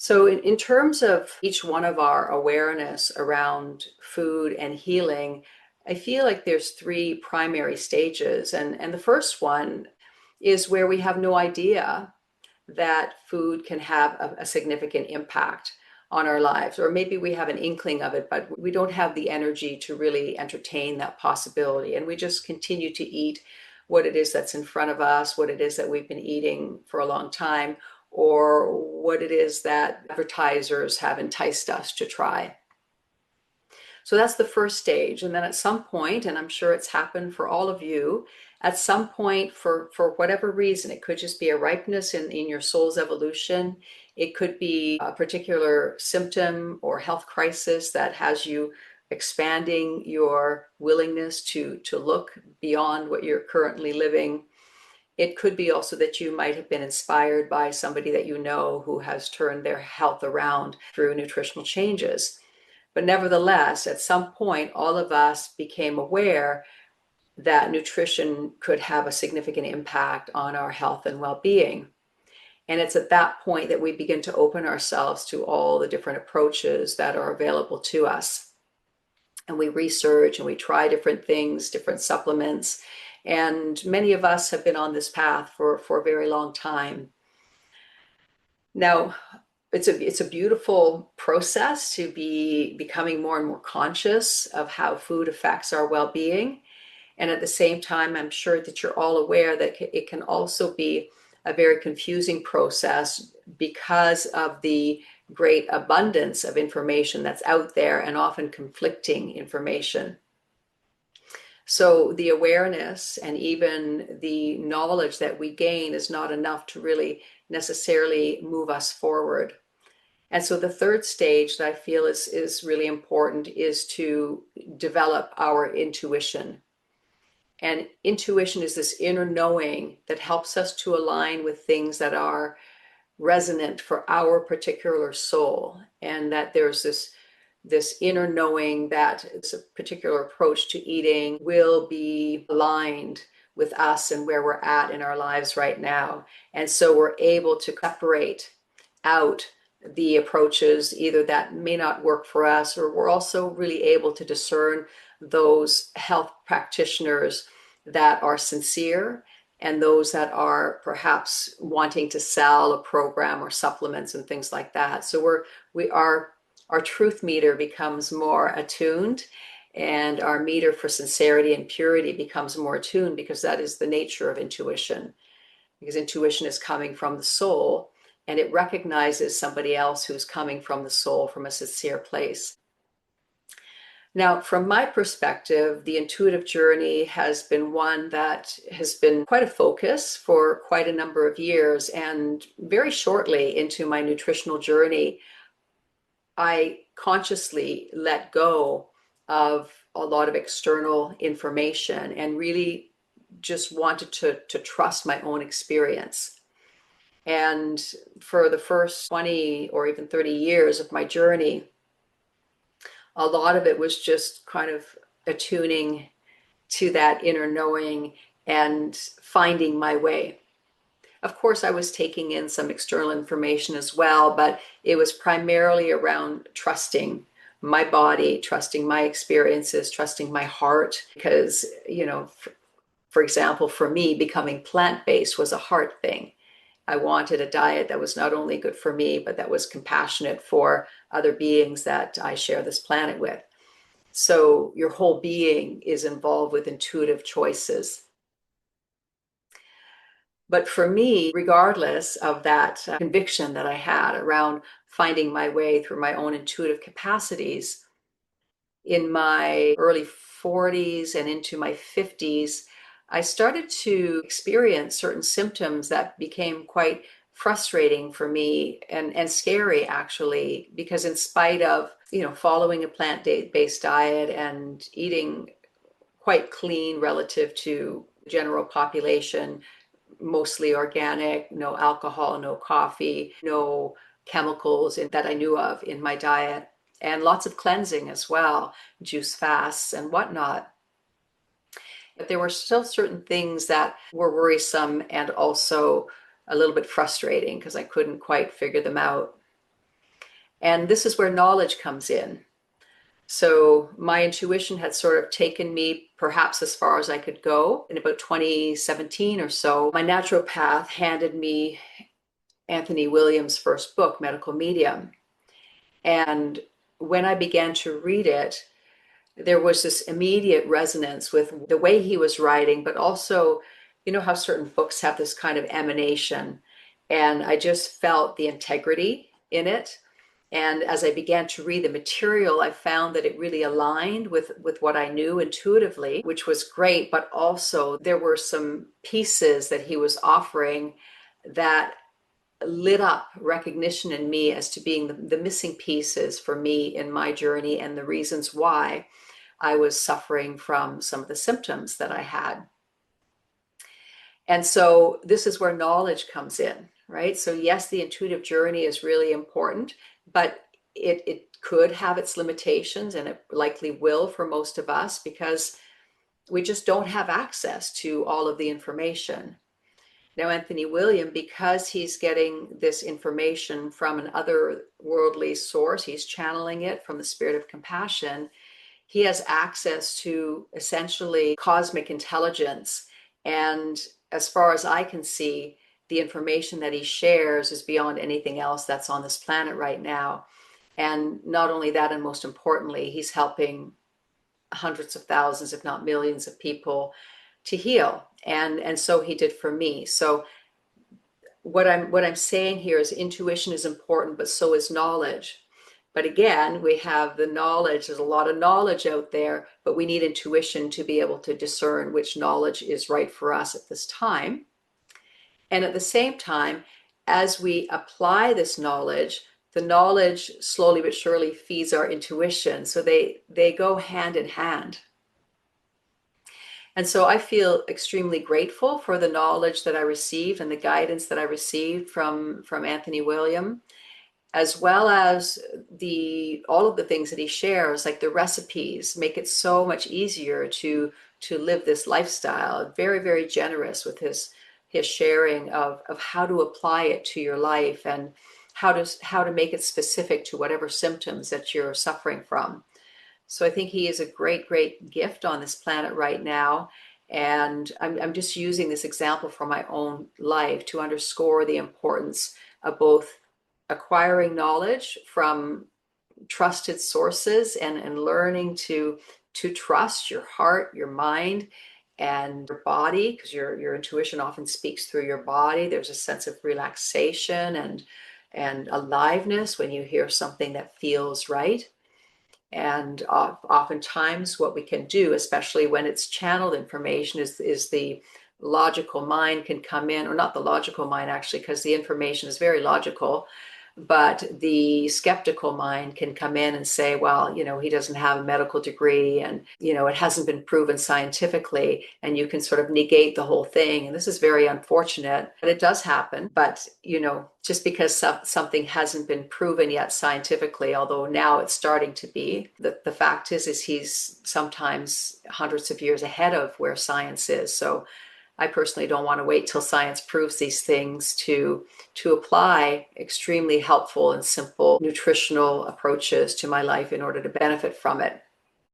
So, in terms of each one of our awareness around food and healing, I feel like there's three primary stages. And the first one is where we have no idea that food can have a significant impact on our lives. Or maybe we have an inkling of it, but we don't have the energy to really entertain that possibility. And we just continue to eat what it is that's in front of us, what it is that we've been eating for a long time, or what it is that advertisers have enticed us to try. So that's the first stage. And then at some point, and I'm sure it's happened for all of you, at some point, for whatever reason, it could just be a ripeness in your soul's evolution. It could be a particular symptom or health crisis that has you expanding your willingness to look beyond what you're currently living. It could be also that you might have been inspired by somebody that you know who has turned their health around through nutritional changes. But nevertheless, at some point, all of us became aware that nutrition could have a significant impact on our health and well-being. And it's at that point that we begin to open ourselves to all the different approaches that are available to us. And we research and we try different things, different supplements. And many of us have been on this path for a very long time. Now, it's a beautiful process to be becoming more and more conscious of how food affects our well-being. And at the same time, I'm sure that you're all aware that it can also be a very confusing process because of the great abundance of information that's out there and often conflicting information. So the awareness and even the knowledge that we gain is not enough to really necessarily move us forward. And so the third stage that I feel is really important is to develop our intuition. And intuition is this inner knowing that helps us to align with things that are resonant for our particular soul. And that there's this inner knowing that it's a particular approach to eating will be aligned with us and where we're at in our lives right now. And so we're able to separate out the approaches either that may not work for us, or we're also really able to discern those health practitioners that are sincere and those that are perhaps wanting to sell a program or supplements and things like that. So our truth meter becomes more attuned, and our meter for sincerity and purity becomes more attuned, because that is the nature of intuition. Because intuition is coming from the soul, and it recognizes somebody else who's coming from the soul, from a sincere place. Now, from my perspective, the intuitive journey has been one that has been quite a focus for quite a number of years. And very shortly into my nutritional journey, I consciously let go of a lot of external information and really just wanted to trust my own experience. And for the first 20 or even 30 years of my journey, a lot of it was just kind of attuning to that inner knowing and finding my way. Of course, I was taking in some external information as well, but it was primarily around trusting my body, trusting my experiences, trusting my heart. Because, for example, for me, becoming plant-based was a heart thing. I wanted a diet that was not only good for me, but that was compassionate for other beings that I share this planet with. So your whole being is involved with intuitive choices. But for me, regardless of that conviction that I had around finding my way through my own intuitive capacities, in my early 40s and into my 50s, I started to experience certain symptoms that became quite frustrating for me and scary, actually, because in spite of, following a plant-based diet and eating quite clean relative to general population, mostly organic, no alcohol, no coffee, no chemicals that I knew of in my diet, and lots of cleansing as well, juice fasts and whatnot. But there were still certain things that were worrisome and also a little bit frustrating because I couldn't quite figure them out. And this is where knowledge comes in. So my intuition had sort of taken me perhaps as far as I could go. In about 2017 or so, my naturopath handed me Anthony Williams' first book, Medical Medium. And when I began to read it, there was this immediate resonance with the way he was writing, but also, you know, how certain books have this kind of emanation. And I just felt the integrity in it. And as I began to read the material, I found that it really aligned with what I knew intuitively, which was great. But also, there were some pieces that he was offering that lit up recognition in me as to being the missing pieces for me in my journey and the reasons why I was suffering from some of the symptoms that I had. And so this is where knowledge comes in, right? So yes, the intuitive journey is really important, but it could have its limitations, and it likely will for most of us, because we just don't have access to all of the information. Now, Anthony William, because he's getting this information from an otherworldly source, he's channeling it from the spirit of compassion. He has access to essentially cosmic intelligence. And as far as I can see, the information that he shares is beyond anything else that's on this planet right now. And not only that, and most importantly, he's helping hundreds of thousands, if not millions of people to heal. And so he did for me. So what I'm saying here is intuition is important, but so is knowledge. But again, we have the knowledge. There's a lot of knowledge out there, but we need intuition to be able to discern which knowledge is right for us at this time. And at the same time, as we apply this knowledge, the knowledge slowly but surely feeds our intuition. So they go hand in hand. And so I feel extremely grateful for the knowledge that I received and the guidance that I received from Anthony William, as well as all of the things that he shares, like the recipes, make it so much easier to live this lifestyle. Very, very generous with his sharing of how to apply it to your life, and how to make it specific to whatever symptoms that you're suffering from. So I think he is a great, great gift on this planet right now. And I'm just using this example from my own life to underscore the importance of both acquiring knowledge from trusted sources, and learning to trust your heart, your mind, and your body, because your intuition often speaks through your body. There's a sense of relaxation and aliveness when you hear something that feels right. And oftentimes what we can do, especially when it's channeled information, is the logical mind can come in, or not the logical mind actually, because the information is very logical, but the skeptical mind can come in and say, well, you know, he doesn't have a medical degree, and, you know, it hasn't been proven scientifically, and you can sort of negate the whole thing. And this is very unfortunate, but it does happen. But, you know, just because something hasn't been proven yet scientifically, although now it's starting to be, the fact is he's sometimes hundreds of years ahead of where science is. So I personally don't want to wait till science proves these things to apply extremely helpful and simple nutritional approaches to my life in order to benefit from it.